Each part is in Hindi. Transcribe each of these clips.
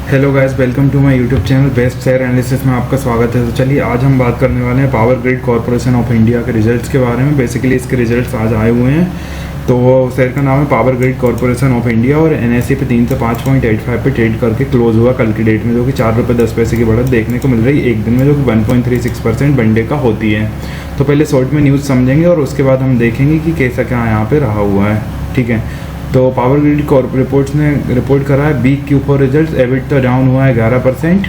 Hello guys, welcome to my YouTube channel best share analysis में आपका स्वागत है। तो चलिए आज हम बात करने वाले हैं power grid corporation of India के रिजल्ट्स के बारे में। बेसिकली इसके रिजल्ट्स आज आए हुए हैं। तो शेयर का नाम है power grid corporation of India और NSE पे 3 से 5.85 पे ट्रेड करके क्लोज हुआ कल की डेट में, जो कि ₹4.10 की बढ़त देखने को मिल रही है एक दिन में, जो कि 1.36% वन डे का होती है। तो पहले शॉर्ट में न्यूज़ समझेंगे और उसके बाद हम देखेंगे कि कैसा क्या यहाँ पे रहा हुआ है। ठीक है, तो पावर ग्रिड रिपोर्ट्स ने रिपोर्ट करा है week Q4 results. EBITDA down हुआ है 11%।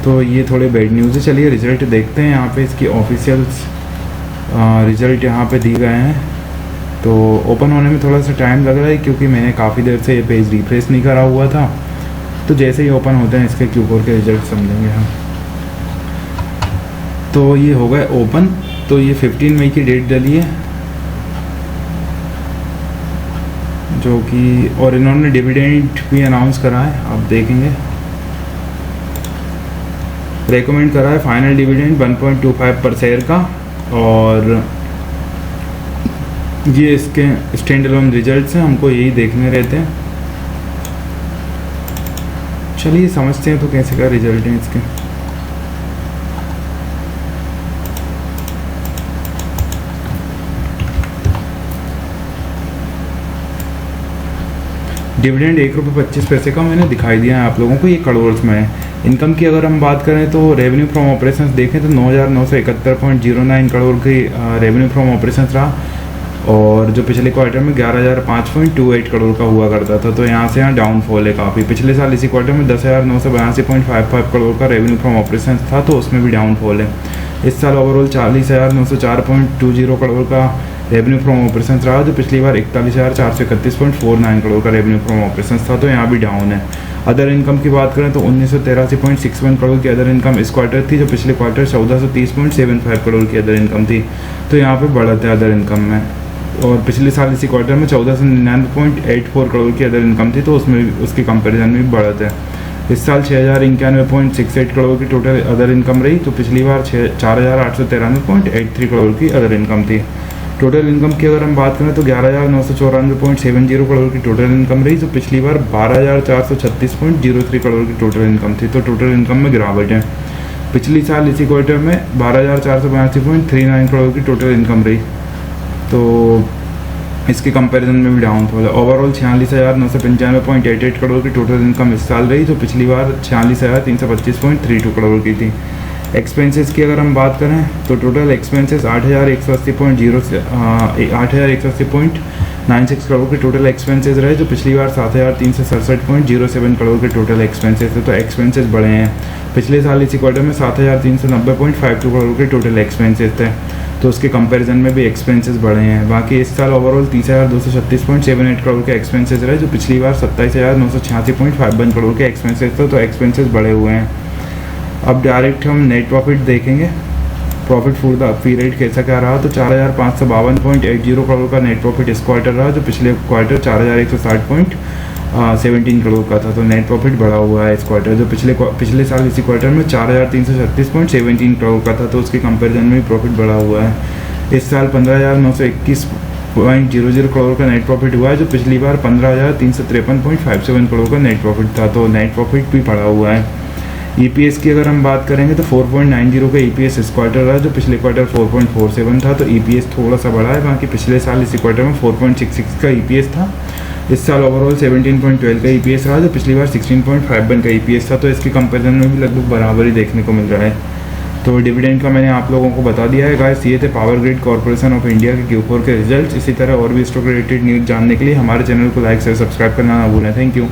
तो ये थोड़े बैड न्यूज़ है। चलिए रिजल्ट देखते हैं। यहाँ पे इसकी ऑफिशियल्स रिजल्ट यहाँ पे दिए गए हैं। तो ओपन होने में थोड़ा सा टाइम लग रहा है क्योंकि मैंने काफ़ी देर से ये पेज रिफ्रेश नहीं करा हुआ था। तो जैसे ही ओपन होते हैं इसके Q4 के रिजल्ट समझेंगे हम। तो ये हो गए ओपन। तो ये 15 मई की डेट डली है, जो कि और इन्होंने डिविडेंड भी अनाउंस करा है। आप देखेंगे रेकमेंड करा है फाइनल डिविडेंड 1.25 पर शेयर का। और ये इसके स्टैंड अलोन रिजल्ट्स हैं, हमको यही देखने रहते हैं। चलिए समझते हैं तो कैसे क्या रिजल्ट हैं इसके। डिविडेंड ₹1.25 का मैंने दिखाई दिया है आप लोगों को, ये करोड़ में है। इनकम की अगर हम बात करें तो रेवेन्यू फ्रॉम ऑपरेशंस देखें तो 9,971.09 करोड़ की रेवेन्यू फ्रॉम ऑपरेशंस रहा, और जो पिछले क्वार्टर में 11,005.28 करोड़ का हुआ करता था। तो यहाँ से यहाँ डाउनफॉल है काफ़ी। पिछले साल इसी क्वार्टर में 10,982.55 करोड़ का रेवेन्यू फ्रॉम ऑपरेशंस था, तो उसमें भी डाउनफॉल है। इस साल ओवरऑल 40,904.20 करोड़ का रेवेन्यू फ्रॉम ऑपरेशन रहा, जो पिछली बार 41,431.49 करोड़ का रेवेन्यू फ्रॉम ऑपरेशन था, तो यहाँ भी डाउन है। अदर इनकम की बात करें तो 1983.61 करोड़ की अदर इनकम इस क्वार्टर थी, जो पिछले क्वार्टर 1430.75 करोड़ की अदर इनकम थी। तो यहाँ पे बढ़त है अदर इनकम में। और पिछले साल इसी क्वार्टर में 1499.84 करोड़ की अदर इनकम थी, तो उसमें उसकी कंपेरिजन में भी बढ़त है। इस साल 6,091.68 करोड़ की टोटल अदर इनकम रही, तो पिछली बार 4,893.83 करोड़ की अदर इनकम थी। टोटल इनकम की अगर हम बात करें तो 11,994.70 करोड़ की टोटल इनकम रही, तो पिछली बार 12,436.03 करोड़ की टोटल इनकम थी। तो टोटल इनकम में गिरावट है। पिछली साल इसी क्वार्टर में 12,482.39 करोड़ की टोटल इनकम रही, तो इसके कंपैरिजन में भी डाउन था। ओवरऑल 46,995.88 करोड़ की टोटल इनकम इस साल रही, तो पिछली बार 46,325.32 करोड़ की थी। एक्सपेंसेस की अगर हम बात करें तो टोटल एक्सपेंसेस 8,180.96 करोड़ के टोटल एक्सपेंसेस रहे, जो पिछली बार 7,367.07 करोड़ के टोटल एक्सपेंसेस थे। तो एक्सपेंसेस बढ़े हैं। पिछले साल इसी क्वार्टर में 7,390.52 करोड़ के टोटल एक्सपेंसेस थे, तो उसके कंपैरिजन में भी एक्सपेंसेस बढ़े हैं। बाकी इस साल ओवरऑल 30,236.78 करोड़ के एक्सपेंसेस रहे, जो पिछली बार 27,986.51 करोड़ के एक्सपेंसेस थे, तो एक्सपेंसेस बढ़े हुए हैं। अब डायरेक्ट हम नेट प्रॉफिट देखेंगे। प्रॉफिट फॉर द पीरियड कैसा क्या रहा, तो 4,552.80 करोड़ का नेट प्रॉफिट इस क्वार्टर रहा, जो पिछले क्वार्टर 4,160.17 करोड़ का था। तो नेट प्रॉफिट बढ़ा हुआ है इस क्वार्टर, जो पिछले साल इसी क्वार्टर में 4,336.17 करोड़ का था, तो उसके कंपैरिजन में प्रॉफिट बढ़ा हुआ है। इस साल 15,921.00 करोड़ का नेट प्रॉफिट हुआ है, जो पिछली बार 15,353.57 करोड़ का नेट प्रॉफिट था। तो नेट प्रॉफिट भी बढ़ा हुआ है। EPS की अगर हम बात करेंगे तो 4.90 का EPS इस क्वार्टर रहा, जो पिछले क्वार्टर 4.47 था। तो EPS थोड़ा सा बढ़ा है। बाकी पिछले साल इसी क्वार्टर में 4.66 का EPS था। इस साल ओवरऑल 17.12 का EPS रहा, जो पिछली बार 16.51 का EPS था। तो इसके कंपैरिजन में भी लगभग बराबर ही देखने को मिल रहा है। तो डिविडेंड का मैंने आप लोगों को बता दिया है गाइस। ये थे power grid corporation of India के Q4 के रिजल्ट। इसी तरह और भी स्टॉक रिलेटेड न्यूज़ जानने के लिए हमारे चैनल को लाइक शेयर सब्सक्राइब करना ना भूलें। Thank you.